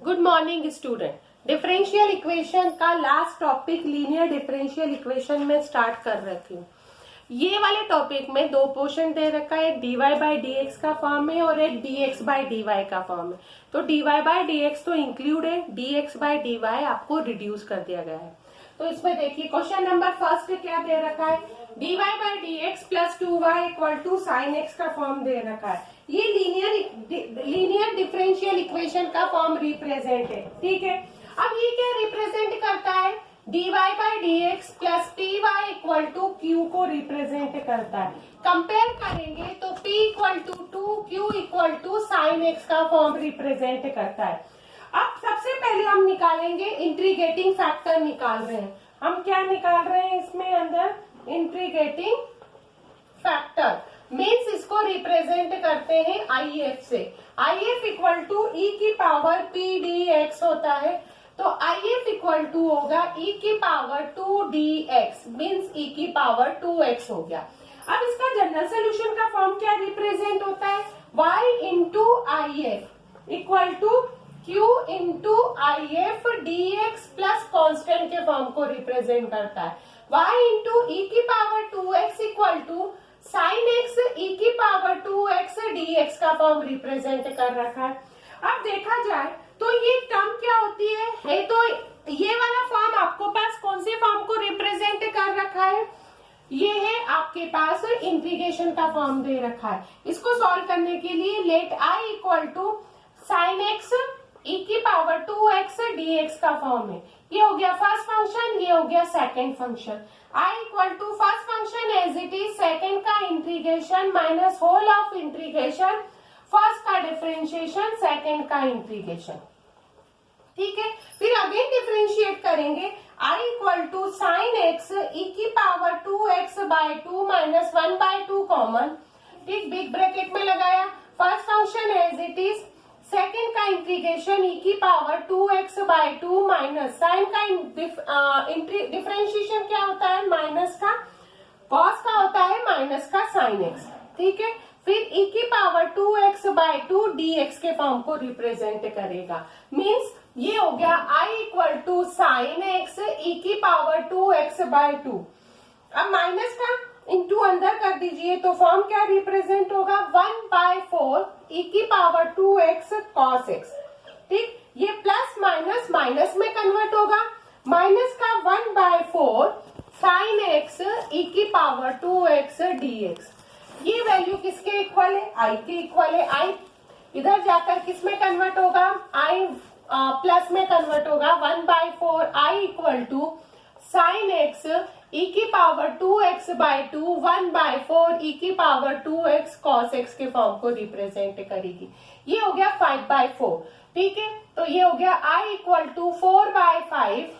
Good morning student. Differential equation का last topic linear differential equation में start कर रखी हूँ। ये वाले टॉपिक में दो पोर्शन दे रखा है, एक dy बाई डी एक्स का फॉर्म है और एक dx बाई डी वाई का फॉर्म है। तो dy बाई डी एक्स तो इंक्लूड है, dx बाई डी वाई आपको रिड्यूस कर दिया गया है। तो इसमें देखिए क्वेश्चन नंबर फर्स्ट क्या दे रखा है, dy by d x plus 2y equal to sine x का फॉर्म दे रखा है। ये लीनियर डिफरेंशियल इक्वेशन का फॉर्म रिप्रेजेंट है, ठीक है। अब ये क्या रिप्रेजेंट करता है, dy by d x plus p y equal to q को रिप्रेजेंट करता है। कंपेयर करेंगे तो p equal to 2q equal to sine x का फॉर्म रिप्रेजेंट करता है। अब सबसे पहले हम निकालेंगे इंटीग्रेटिंग फैक्टर निकाल रहे हैं। हम क्या निकाल रहे हैं इसमें अंदर, इंटीग्रेटिंग फैक्टर मीन्स इसको रिप्रेजेंट करते हैं IF से। IF इक्वल टू ई की पावर पी डी एक्स होता है, तो IF इक्वल टू होगा e की पावर 2dx मीन्स e की पावर 2x हो गया। अब इसका जनरल सोल्यूशन का फॉर्म क्या रिप्रेजेंट होता है, y into IF equal to q into IF dx plus constant के फॉर्म को रिप्रेजेंट करता है। y इंटू e की power 2x equal to sine x e की पावर 2x dx का फॉर्म रिप्रेजेंट कर रखा है। अब देखा जाए तो ये टर्म क्या होती है तो ये वाला फॉर्म आपको पास कौन से फॉर्म को रिप्रेजेंट कर रखा है, ये है आपके पास इंटीग्रेशन का फॉर्म दे रखा है। इसको सॉल्व करने के लिए let i equal to sine x e की पावर 2x dx का फॉर्म है। ये हो गया फर्स्ट फंक्शन, ये हो गया second function. i equal to first function as it is, second का integration minus whole of integration, first का डिफरेंशिएशन, सेकंड का इंटीग्रेशन, ठीक है। फिर अगेन डिफरेंशिएट करेंगे, i equal to sine x e की power 2x by 2 minus 1 by 2 common, ठीक, big bracket में लगाया। First function as it is, second का इंटीग्रेशन e की power 2x by 2 minus sine का डिफरेंशिएशन क्या होता है, माइनस का कॉस का होता है माइनस का साइन एक्स, ठीक है। फिर e की पावर 2x बाई 2 dx के फॉर्म को रिप्रेजेंट करेगा। मीन्स ये हो गया i equal to sine x e की पावर 2x बाई 2। अब माइनस का इंटू अंदर कर दीजिए तो फॉर्म क्या रिप्रेजेंट होगा, 1 बाई 4 e की पावर 2x cos x, ठीक। ये प्लस माइनस माइनस में कन्वर्ट होगा, माइनस का 1 बाई 4 साइन एक्स e की पावर 2x dx। ये वैल्यू किसके इक्वल है, i के इक्वल है। i इधर जाकर किस में कन्वर्ट होगा, i प्लस में कन्वर्ट होगा, 1 by 4 i equal to sine x e की power 2x by 2 1 by 4 e की पावर 2x cos x के फॉर्म को रिप्रेजेंट करेगी। ये हो गया 5 बाई 4, ठीक है। तो ये हो गया i equal to 4 by 5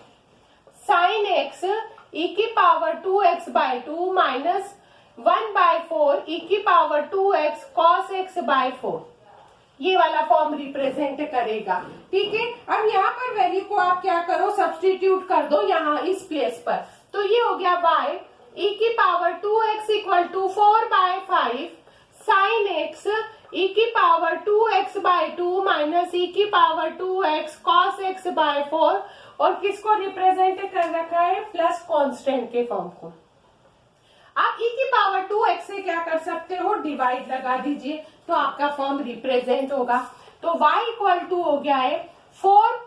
sine x e की power 2x by 2 minus 1 by 4 e की power 2x cos x by 4, ये वाला फॉर्म रिप्रेजेंट करेगा, ठीक है। अब यहाँ पर वैल्यू को आप क्या करो, सब्स्टिट्यूट कर दो यहाँ इस प्लेस पर। तो ये हो गया y e की power 2x equal to 4 by 5 sine x e की power 2x by 2 minus e की power 2x cos x by 4, और किसको रिप्रेजेंट कर रखा है, प्लस कांस्टेंट के फॉर्म को। आप e की पावर 2x से क्या कर सकते हो, डिवाइड लगा दीजिए तो आपका फॉर्म रिप्रेजेंट होगा। तो y इक्वल टू हो गया है 4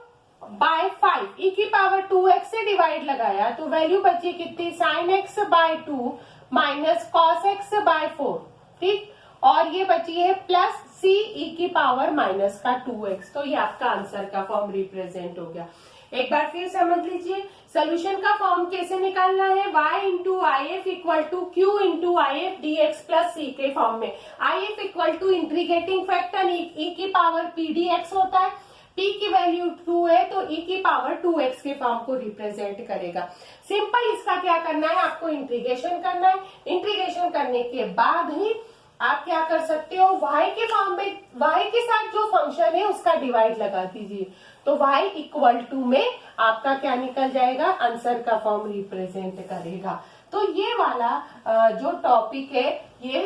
बाई 5, e की पावर 2x से डिवाइड लगाया तो वैल्यू बची कितनी, sine x by 2 minus cos x by 4, ठीक। और ये बची है प्लस c e की पावर माइनस का 2x। तो ये आपका आंसर का फॉर्म रिप्रेजेंट हो गया। एक बार फिर समझ लीजिए सोल्यूशन का फॉर्म कैसे निकालना है, y into IF equal to q into IF dx plus c के फॉर्म में। IF equal to integrating factor e की पावर p dx होता है, p की वैल्यू 2 है तो e की पावर 2x के फॉर्म को रिप्रेजेंट करेगा। सिंपल इसका क्या करना है, आपको इंटीग्रेशन करना है। इंटीग्रेशन करने के बाद ही आप क्या कर सकते हो, y के फॉर्म में y के साथ जो फंक्शन है उसका डिवाइड लगा दीजिए तो y इक्वल टू में आपका क्या निकल जाएगा, आंसर का फॉर्म रिप्रेजेंट करेगा। तो ये वाला जो टॉपिक है ये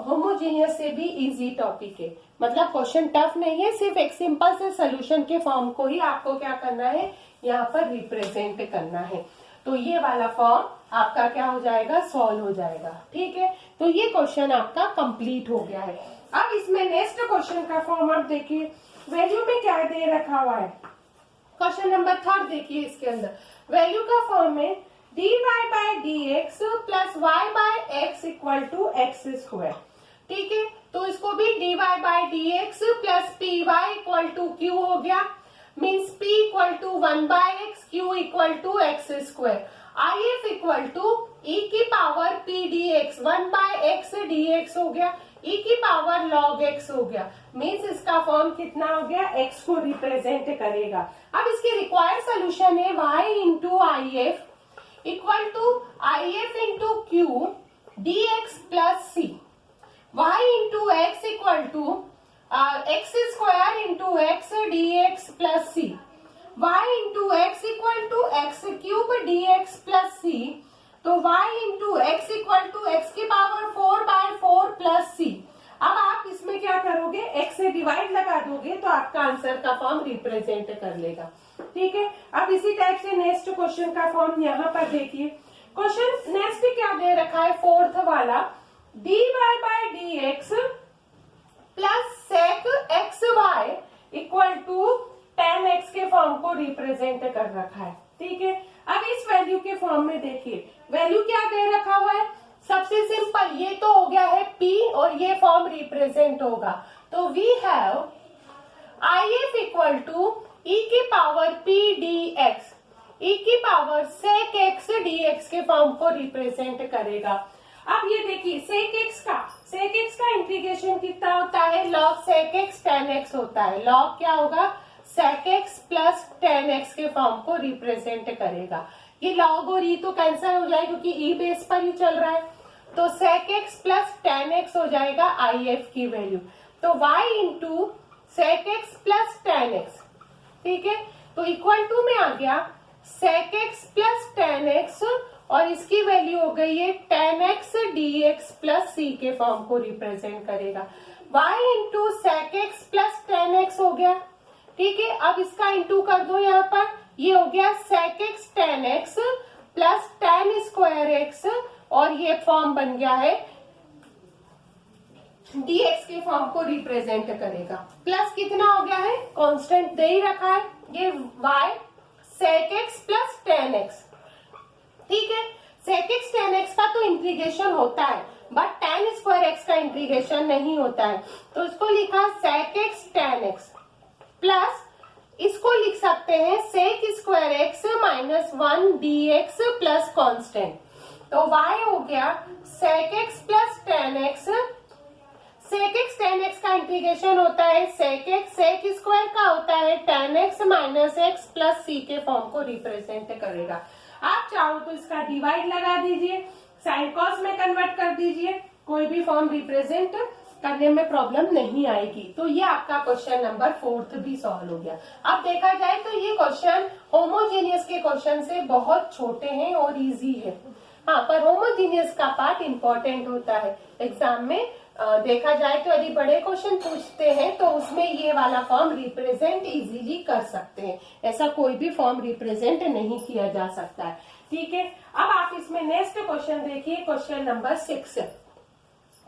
होमोजेनियस से भी इजी टॉपिक है। मतलब क्वेश्चन टफ नहीं है, सिर्फ एक सिंपल से सोल्यूशन के फॉर्म को ही आपको क्या करना है, यहाँ पर रिप्रेजेंट करना है। तो ये वाला फॉर्म आपका क्या हो जाएगा, सॉल्व हो जाएगा। ठीक है, तो ये क्वेश्चन आपका कंप्लीट हो गया है। अब इसमें नेक्स्ट क्वेश्चन का फॉर्म आप देखिए, वैल्यू में क्या दे रखा हुआ है। क्वेश्चन नंबर 3 देखिए, इसके अंदर वैल्यू का फॉर्म है dy by d x plus y by x equal to x square. ठीक है, तो इसको भी dy by d x plus p y equal to q हो गया, means p equal to 1 by x, q equal to x square, if equal to e की power p dx 1 by x dx हो गया, e की power log x हो गया, means इसका form कितना हो गया, x को रिप्रेजेंट करेगा। अब इसकी रिक्वायर्ड सोल्यूशन है y into I F equal to I F into q d x plus c, y into x equal to x square into x d x plus c, y into x equal to x cube d x plus c, तो y into x equal to x की power 4 by 4 plus c. अब आप इसमें क्या करोगे, x से divide लगा दोगे तो आपका आंसर का फॉर्म रिप्रेजेंट कर लेगा। ठीक है, अब इसी टाइप से नेक्स्ट क्वेश्चन का फॉर्म यहाँ पर देखिए। क्वेश्चन नेक्स्ट क्या दे रखा है, 4th वाला, dy by d x plus sec x y equal to tan x के फॉर्म को रिप्रेजेंट कर रखा है। ठीक है, अब इस वैल्यू के फॉर्म में देखिए, वैल्यू क्या दे रखा हुआ है, सबसे सिंपल ये तो हो गया है p और ये फॉर्म रिप्रेजेंट होगा, तो we have I F equal to e की पावर p dx, e की पावर sec x dx के फॉर्म को रिप्रेजेंट करेगा। अब ये देखिए sec x का इंटीग्रेशन कितना होता है, log sec x tan x होता है, log क्या होगा, sec x plus tan x के फॉर्म को रिप्रेजेंट करेगा। ये log और e तो कैंसिल हो जाए क्योंकि e बेस पर ही चल रहा है, तो sec x plus tan x हो जाएगा आई एफ की वैल्यू, तो y into sec x plus tan x। ठीक है, तो इक्वल टू में आ गया sec x plus tan x और इसकी वैल्यू हो गई है tan x dx plus c के फॉर्म को रिप्रेजेंट करेगा। y into sec x plus tan x हो गया। ठीक है, अब इसका इंटू कर दो यहाँ पर, ये हो गया sec x tan x plus tan square x और ये फॉर्म बन गया है dx के फॉर्म को रिप्रेजेंट करेगा। प्लस कितना हो गया है, कांस्टेंट दे ही रखा है, ये y sec x plus tan x। ठीक है, sec x tan x का तो इंटीग्रेशन होता है बट tan स्क्वायर x का इंटीग्रेशन नहीं होता है, तो इसको लिखा sec x tan x plus इसको लिख सकते हैं sec square x minus 1 dx plus constant, तो y हो गया sec x plus tan x, sec x tan x का इंटीग्रेशन होता है sec स्क्वायर का होता है tan x minus x plus c के फॉर्म को रिप्रेजेंट करेगा। आप चाहो तो इसका डिवाइड लगा दीजिए, साइन कॉस में कन्वर्ट कर दीजिए, कोई भी फॉर्म रिप्रेजेंट करने में प्रॉब्लम नहीं आएगी। तो ये आपका क्वेश्चन नंबर 4 भी सॉल्व हो गया। अब देखा जाए तो ये क्वेश्चन होमोजेनियस के क्वेश्चन से बहुत छोटे हैं और इजी है। हाँ, पर होमोजेनियस का पार्ट इम्पोर्टेंट होता है एग्जाम में। देखा जाए तो यदि बड़े क्वेश्चन पूछते हैं तो उसमें ये वाला फॉर्म रिप्रेजेंट इजीली कर सकते हैं, ऐसा कोई भी फॉर्म रिप्रेजेंट नहीं किया जा सकता है। ठीक है, अब आप इसमें नेक्स्ट क्वेश्चन देखिए, क्वेश्चन नंबर 6।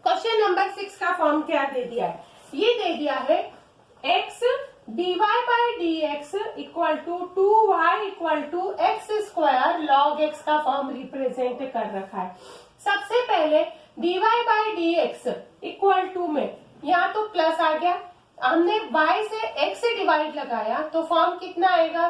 क्वेश्चन नंबर 6 का फॉर्म क्या दे दिया है, ये दे दिया है x dy by d x equal to 2y equal to x square log x का फॉर्म रिप्रेजेंट कर रखा है। सबसे पहले dy by d x equal to में यहाँ तो प्लस आ गया, हमने y से x से डिवाइड लगाया तो फॉर्म कितना आएगा,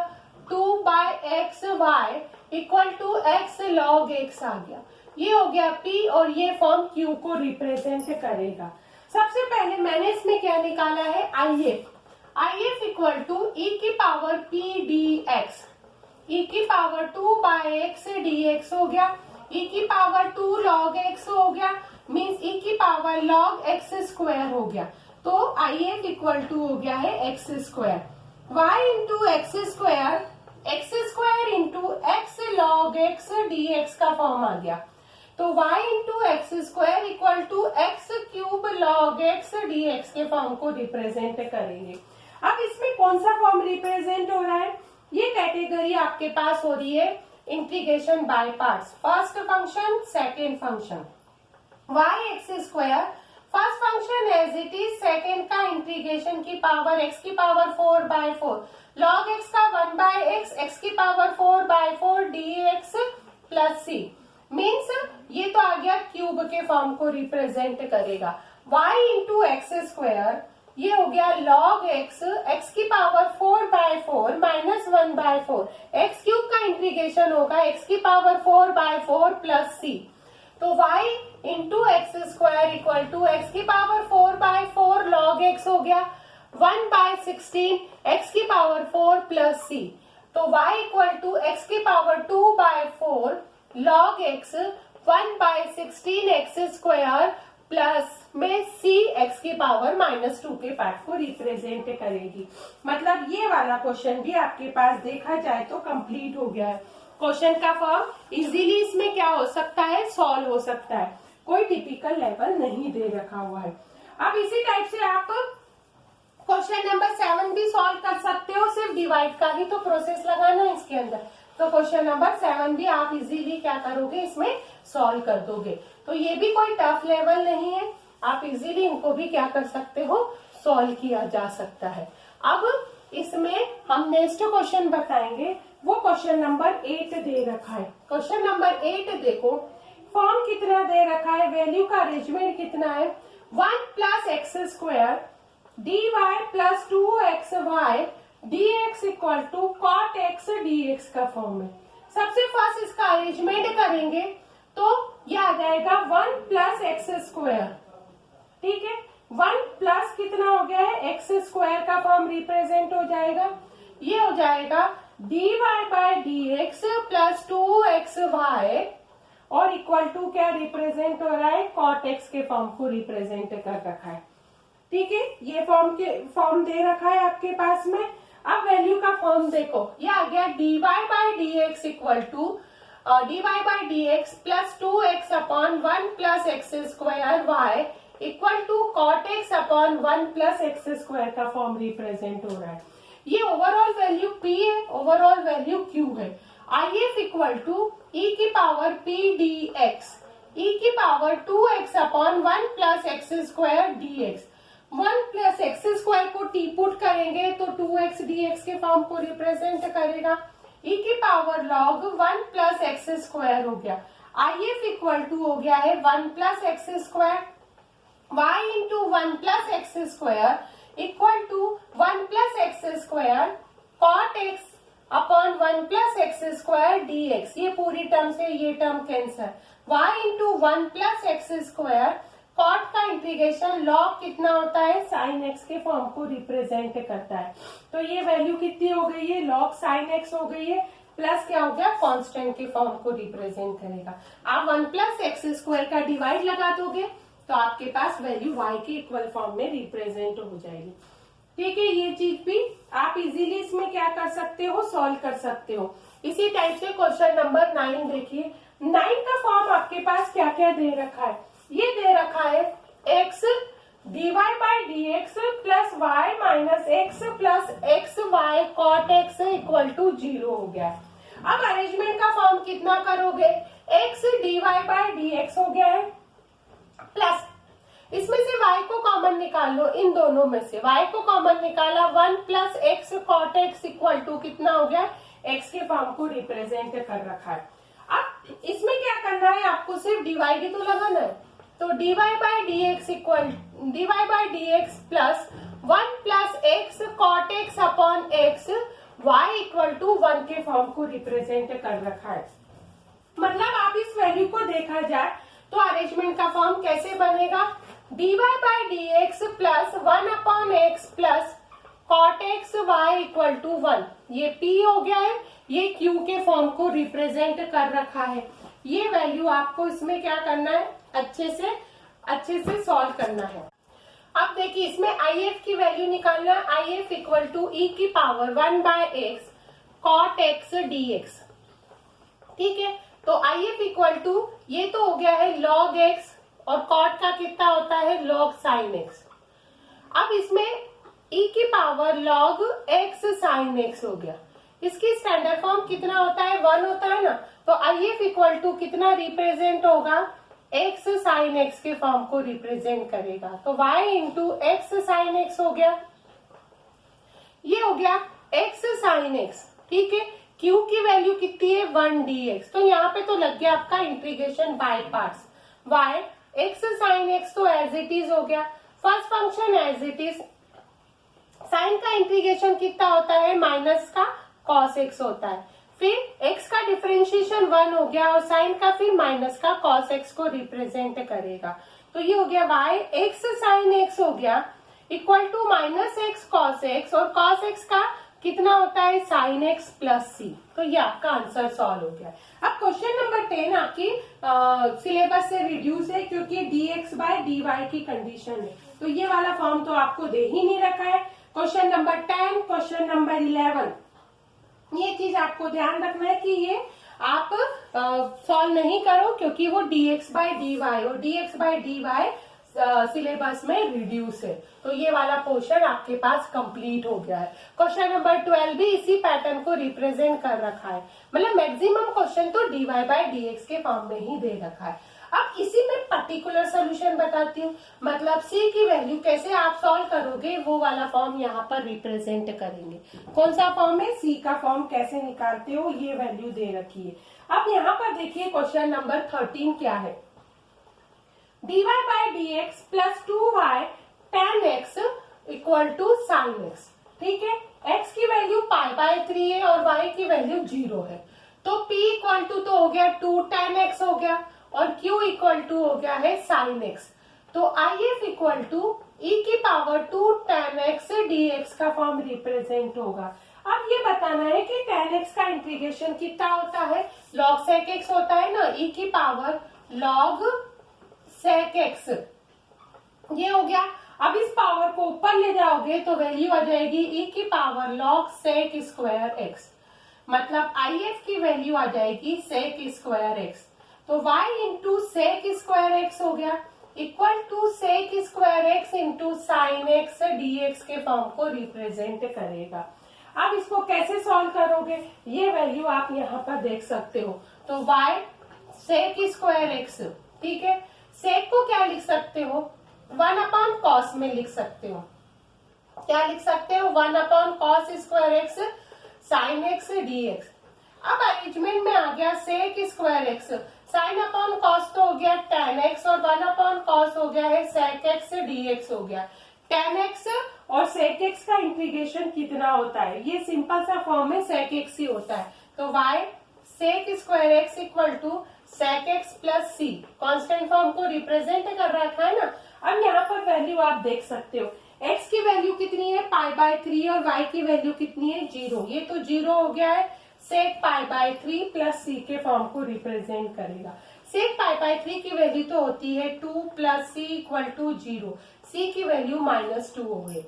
2 by x y equal to x log x आ गया। ये हो गया p और ये फॉर्म q को रिप्रेजेंट करेगा। सबसे पहले मैंने इसमें क्या निकाला है, if इक्वल टू e की पावर p dx, e की पावर 2 बाय एक्स dx हो गया, e की पावर 2 log x हो गया, मीन्स e की पावर log x स्क्वायर हो गया। तो if इक्वल टू हो गया है x square, y into x square into x log x dx का फॉर्म आ गया। तो y into x square equal to x cube log x dx के फॉर्म को रिप्रेजेंट करेंगे। अब इसमें कौन सा फॉर्म रिप्रेजेंट हो रहा है? ये कैटेगरी आपके पास हो रही है integration by parts, first function second function. y x square first function as it is, second का इंटीग्रेशन की पावर x की पावर 4/4, log x का 1/x, x की power 4/4 dx plus c। Means ये तो आ गया क्यूब के फॉर्म को रिप्रेजेंट करेगा। y इंटू एक्स स्क्वायर ये हो गया log x, x की पावर 4/4 माइनस 1/4, x क्यूब का इंटीग्रेशन होगा x की पावर 4/4 प्लस c। तो y into x square equal to x की पावर 4/4 log x हो गया 1/16 x की पावर 4 प्लस c। तो y इक्वल टू एक्स की power 2/4 log x 1/16 x square plus में c x की पावर -2 के पार्ट को रिप्रेजेंट करेगी। मतलब ये वाला क्वेश्चन भी आपके पास देखा जाए तो कंप्लीट हो गया है। क्वेश्चन का फॉर्म इजीली इसमें क्या हो सकता है, सॉल्व हो सकता है, कोई टिपिकल लेवल नहीं दे रखा हुआ है। अब इसी टाइप से आप क्वेश्चन नंबर 7 भी सॉल्व कर सकते हो, सिर्फ डिवाइड का ही तो प्रोसेस लगाना है इसके अंदर। तो क्वेश्चन नंबर 7 भी आप इजीली क्या करोगे, इसमें सॉल्व कर दोगे। तो ये भी कोई टफ लेवल नहीं है, आप इजीली इनको भी क्या कर सकते हो, सॉल्व किया जा सकता है। अब इसमें हम नेक्स्ट क्वेश्चन बताएंगे, वो क्वेश्चन नंबर 8 दे रखा है। क्वेश्चन नंबर 8 देखो, फॉर्म कितना दे रखा है, वैल्यू का अरेंजमेंट कितना है, 1 plus x square dy plus 2xy dx equal to cot x dx का फॉर्म है। सबसे फर्स्ट इसका अरेंजमेंट करेंगे तो ये आ जाएगा 1 प्लस एक्स स्क्वायर, ठीक है। 1 प्लस कितना हो गया है, एक्स स्क्वायर का फॉर्म रिप्रेजेंट हो जाएगा, ये हो जाएगा dy by dx plus 2xy और इक्वल टू क्या रिप्रेजेंट हो रहा है, कॉट एक्स के फॉर्म को रिप्रेजेंट कर रखा है, ठीक है। ये फॉर्म दे रखा है आपके पास में। अब वैल्यू का फॉर्म देखो, ये आ गया dy by dx equal to dy by dx plus 2x upon 1 plus x square y equal to cot x upon 1 plus x square का फॉर्म रिप्रेजेंट हो रहा है। ये ओवरऑल वैल्यू p है, ओवरऑल वैल्यू q है। if equal to e की power p dx, e की power 2x upon 1 plus x square dx। 1 plus x square को t पुट करेंगे तो 2x dx के फॉर्म को रिप्रेजेंट करेगा। e की power log 1 plus x square हो गया। if इक्वल टू हो गया है 1 plus x square, y into 1 plus x square equal to 1 plus x square cot x upon 1 plus x square dx। ये पूरी टर्म से ये term cancel. y into 1 plus x square cot का integration log कितना होता है, sine x के form को रिप्रेजेंट करता है। तो ये वैल्यू कितनी हो गई है, लॉग साइन एक्स हो गई है, प्लस क्या हो गया, कांस्टेंट के फॉर्म को रिप्रेजेंट करेगा। आप 1 प्लस एक्स स्क्वायर का डिवाइड लगा दोगे तो आपके पास वैल्यू y के इक्वल फॉर्म में रिप्रेजेंट हो जाएगी, ठीक है। ये चीज भी आप इजीली इसमें क्या कर सकते हो, सॉल्व कर सकते हो। इसी टाइप से क्वेश्चन नंबर 9 देखिए। 9 का फॉर्म आपके पास क्या क्या दे रखा है, ये दे रखा है x dy by dx plus y minus x plus x y cot x equal to 0 हो गया। अब अरेंजमेंट का फॉर्म कितना करोगे, x dy बाई dx हो गया है प्लस इसमें से y को कॉमन निकाल लो, इन दोनों में से y को कॉमन निकाला 1 plus x cot x equal to कितना हो गया, x के फॉर्म को रिप्रेजेंट कर रखा है। अब इसमें क्या करना है, आपको सिर्फ डिवाइड ही तो लगाना है। तो dy by dx equal dy by dx plus 1 plus x cot x upon x y equal to 1 के फॉर्म को रिप्रेजेंट कर रखा है। मतलब आप इस वैल्यू को देखा जाए तो अरेंजमेंट का फॉर्म कैसे बनेगा, dy by dx plus 1 upon x plus cot x y equal to 1। ये p हो गया है, ये q के फॉर्म को रिप्रेजेंट कर रखा है। ये वैल्यू आपको इसमें क्या करना है, अच्छे से सॉल्व करना है। अब देखिए इसमें if की वैल्यू निकालना है, if इक्वल टू e की power 1 by x cot x dx, ठीक है। तो आई एफ इक्वल टू, ये तो हो गया है log x और कॉट का कितना होता है log sin x। अब इसमें e की power log x sin x हो गया। इसकी स्टैंडर्ड फॉर्म कितना होता है 1 होता है ना, तो आई एफ इक्वल टू कितना रिप्रेजेंट होगा x sin x के फॉर्म को रिप्रेजेंट करेगा। तो y into x sine x हो गया, ये हो गया x sin x। ठीक है, q की वैल्यू कितनी है 1 dx, तो यहाँ पे तो लग गया आपका integration by parts. y x sin x तो एज इट इज हो गया, first function as it is, sine का इंटीग्रेशन कितना होता है माइनस का cos x होता है, फिर x का डिफरेंशिएशन 1 हो गया और साइन का फिर माइनस का cos x को रिप्रेजेंट करेगा। तो ये हो गया y x sin x हो गया equal to minus x cos x, और cos x का कितना होता है sin x प्लस c। तो ये आपका आंसर सॉल्व हो गया। अब क्वेश्चन नंबर 10 आपकी सिलेबस से रिड्यूस है क्योंकि dx बाय dy की कंडीशन है, तो ये वाला फॉर्म तो आपको दे ही नहीं रखा है। क्वेश्चन नंबर 10, क्वेश्चन नंबर 11, ये चीज आपको ध्यान रखना है कि ये आप सॉल्व नहीं करो क्योंकि वो dx बाय dy और dx बाय dy सिलेबस में रिड्यूस है। तो ये वाला पोर्शन आपके पास कंप्लीट हो गया है। क्वेश्चन नंबर 12 भी इसी पैटर्न को रिप्रेजेंट कर रखा है, मतलब मैक्सिमम क्वेश्चन तो dy बाय dx के फॉर्म में ही दे रखा है। अब इसी में पर्टिकुलर सोल्यूशन बताती हूँ, मतलब c की वैल्यू कैसे आप सॉल्व करोगे वो वाला फॉर्म यहाँ पर रिप्रेजेंट करेंगे। कौन सा फॉर्म है, c का फॉर्म कैसे निकालते हो, ये वैल्यू दे रखी है। अब यहाँ पर देखिए क्वेश्चन नंबर 13 क्या है, dy by dx plus 2y tan x equal to sin x। ठीक है, x की वैल्यू पाई बाय 3 है और y की वैल्यू 0 है, तो p इक्वल टू तो हो गया 2 tan x हो गया और q इक्वल टू हो गया है sin x। तो I F equal to e की पावर 2 tan x dx का फॉर्म रिप्रेजेंट होगा। अब ये बताना है कि tan x का इंटीग्रेशन कितना होता है, log sec x होता है ना, e की पावर log sec x, ये हो गया। अब इस पावर को ऊपर ले जाओगे तो वैल्यू आ जाएगी e की power log sec square x, मतलब आई एफ की वैल्यू आ जाएगी sec स्क्वायर x। तो y into sec square x हो गया equal to sec square x into sine x dx के फॉर्म को रिप्रेजेंट करेगा। अब इसको कैसे सॉल्व करोगे, ये वैल्यू आप यहाँ पर देख सकते हो। तो y sec स्क्वायर x, ठीक है, sec को क्या लिख सकते हो 1 अपॉन cos में लिख सकते हो, क्या लिख सकते हो 1 upon cos square x sin x dx। अब अरेंजमेंट में आ गया sec square x, sin upon cos तो हो गया tan x और 1 अपॉन cos हो गया है sec x dx हो गया। tan x और sec x का इंटीग्रेशन कितना होता है, ये सिंपल सा फॉर्म में sec x ही होता है। तो y sec square x equal to sec x plus c, constant form को रिप्रेजेंट कर रखा है ना। अब यहाँ पर वैल्यू आप देख सकते हो, x की वैल्यू कितनी है पाई बाय 3 और y की वैल्यू कितनी है 0, ये तो 0 हो गया है, sec pi by 3 plus c के फॉर्म को रिप्रेजेंट करेगा। sec पाई बाय 3 की वैल्यू तो होती है 2 plus c equal to 0, c की वैल्यू -2 हो गई।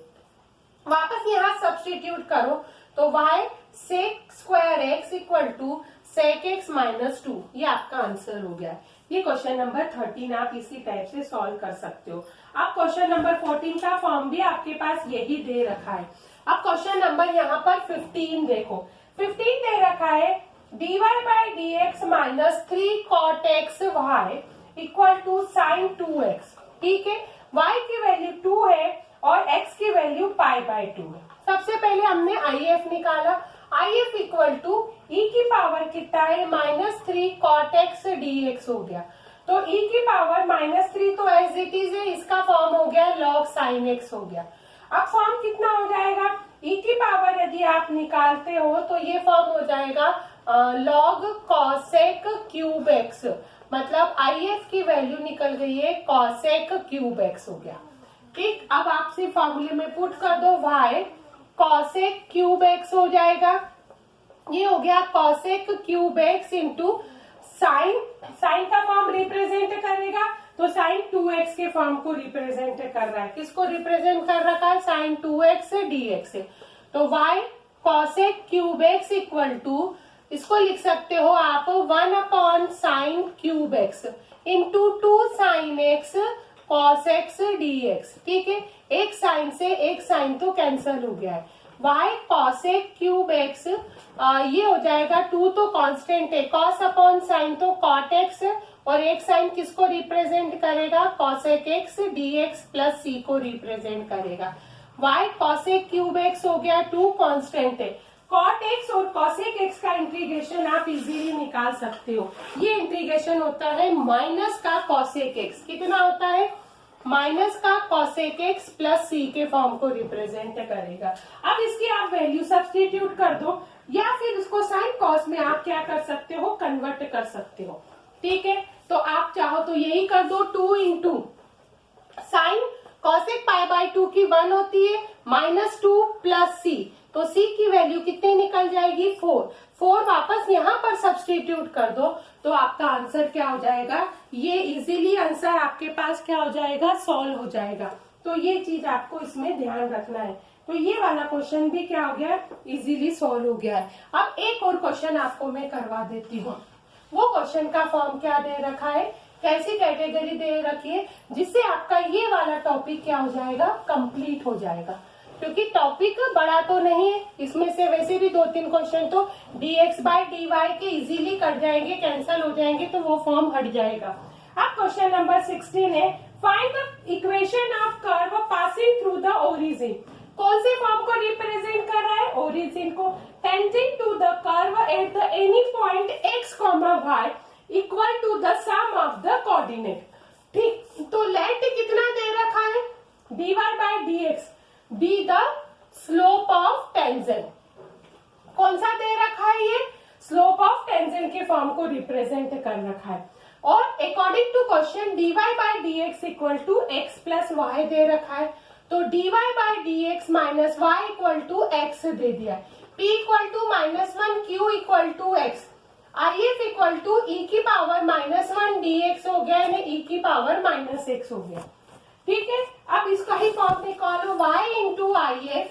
वापस यहाँ सब्स्टिट्यूट करो तो y sec square x equal to sec x -2, ये आपका आंसर हो गया। ये क्वेश्चन नंबर 13 आप इसी टाइप से सॉल्व कर सकते हो। अब क्वेश्चन नंबर 14 का फॉर्म भी आपके पास यही दे रखा है। अब क्वेश्चन नंबर यहाँ पर 15 देखो, 15 दे रखा है dy by dx minus 3 cot x y equal to sine 2x। ठीक है, y की वैल्यू 2 है और x की वैल्यू पाई बाय 2 है। सबसे पहले हमने आई एफ निकाला, I F equal to e की पावर कितना है -3 cot x dx हो गया। तो e की पावर -3 तो एज इट इज है, इसका फॉर्म हो गया log sin x हो गया। अब फॉर्म कितना हो जाएगा, e की पावर यदि आप निकालते हो तो ये फॉर्म हो जाएगा log cosec क्यूब x, मतलब आई एफ की वैल्यू निकल गई है cosec क्यूब x हो गया। ठीक, अब आप सिर्फ फॉर्मूले में पुट कर दो, y cosec क्यूब x हो जाएगा, ये हो गया cosec cube x into sign का फॉर्म रिप्रेजेंट करेगा तो साइन 2x के फॉर्म को रिप्रेजेंट कर रहा है, किसको रिप्रेजेंट कर रखा है साइन 2x dx से। तो y cosec cube x equal to इसको लिख सकते हो आप 1/sin³ into 2sin(x cos(x) dx। ठीक है, एक साइन से एक साइन तो कैंसल हो गया है। y cos(3x) ये हो जाएगा 2 तो कांस्टेंट है, cos/sin तो cot(x) और एक साइन किसको रिप्रेजेंट करेगा, cosec(x) dx प्लस c को रिप्रेजेंट करेगा। y cosec³ हो गया, 2 कांस्टेंट है, cot(x) और cosec(x) का इंटीग्रेशन आप इजीली निकाल सकते हो। ये इंटीग्रेशन होता है माइनस का cosec(x), कितना होता है, माइनस का cosec(x) प्लस c के फॉर्म को रिप्रेजेंट करेगा। अब इसकी आप वैल्यू सब्स्टिट्यूट कर दो या फिर उसको साइन कॉस में आप क्या कर सकते हो, कन्वर्ट कर सकते हो। ठीक है, तो आप चाहो तो यही कर दो, 2 इंटू साइन cosec π/2 की 1 होती है, -2 प्लस c, तो c की वैल्यू कितनी निकल जाएगी, 4 वापस यहाँ पर सब्स्टिट्यूट कर दो तो आपका आंसर क्या हो जाएगा, ये इजीली आंसर आपके पास क्या हो जाएगा, सॉल्व हो जाएगा। तो ये चीज आपको इसमें ध्यान रखना है। तो ये वाला क्वेश्चन भी क्या हो गया, इजीली सॉल्व हो गया है। अब एक और क्वेश्चन आपको मैं करवा देती हूँ। वो क्वेश्चन का फॉर्म क्या दे रखा है, कैसी कैटेगरी दे रखी है, जिससे आपका ये वाला टॉपिक क्या हो जाएगा, कंप्लीट हो जाएगा। क्योंकि टॉपिक बड़ा तो नहीं है, इसमें से वैसे भी 2-3 क्वेश्चन तो dx/dy के इजीली कट जाएंगे, कैंसल हो जाएंगे, तो वो फॉर्म हट जाएगा। अब क्वेश्चन नंबर 16 है, find the equation of curve passing through the origin. कौन से फॉर्म को रिप्रेजेंट कर रहा है, ओरिजिन को, tangent to the curve at the any point x, y equal to the sum of the coordinate. ठीक, तो लेट कितना दे रखा है, dy/dx be the slope of tangent. कौन सा दे रखा है, ये स्लोप ऑफ टेंजेंट के फॉर्म को रिप्रेजेंट कर रखा है। और according to question dy/dx equal to x plus y दे रखा है, तो dy/dx minus y equal to x दे दिया। p equal to -1, q equal to x, if equal to e⁻⁻1 dx हो गया, यानी e⁻⁻x हो गया। ठीक है, अब इसका ही फॉर्म निकालो, y into if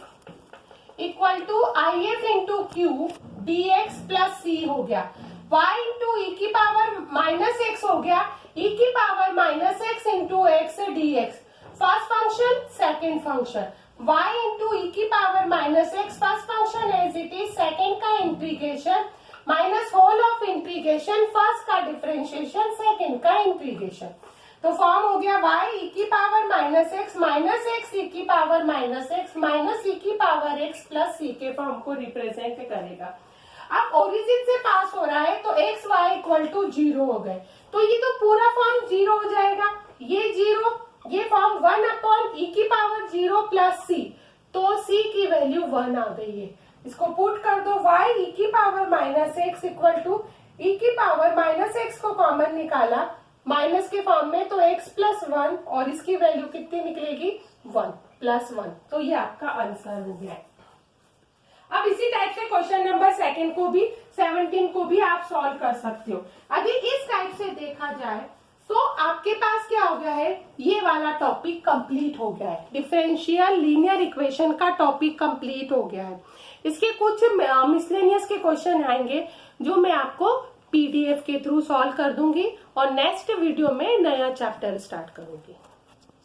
equal to if into q dx plus c हो गया, y इंटू e⁻⁻x हो गया, e⁻⁻x into x dx। First function, second function, y into e⁻⁻x first function as it is, second का integration minus whole of integration, first का differentiation, second का integration. तो form हो गया y e⁻⁻x minus x e⁻⁻x minus e⁻x plus c के form को represent करेगा। अब ओरिजिन से पास हो रहा है तो x y इक्वल टू 0 हो गए, तो ये तो पूरा फॉर्म 0 हो जाएगा, ये 0, ये फॉर्म 1/e⁻0 प्लस c, तो c की वैल्यू 1 आ गई है। इसको पुट कर दो, y e⁻⁻x equal to e⁻⁻x को कॉमन निकाला माइनस के फॉर्म में, तो x प्लस 1 और इसकी वैल्यू कितनी निकलेगी, 1 प्लस 1, तो ये आपका आंसर हो गया। अब इसी टाइप से क्वेश्चन नंबर 17 को भी आप सॉल्व कर सकते हो। अभी इस टाइप से देखा जाए तो आपके पास क्या हो गया है, ये वाला टॉपिक कंप्लीट हो गया है, डिफरेंशियल लीनियर इक्वेशन का टॉपिक कंप्लीट हो गया है। इसके कुछ मिसलेनियस के क्वेश्चन आएंगे जो मैं आपको पीडीएफ के थ्रू सॉल्व कर दूंगी और नेक्स्ट वीडियो में नया चैप्टर स्टार्ट करूंगी।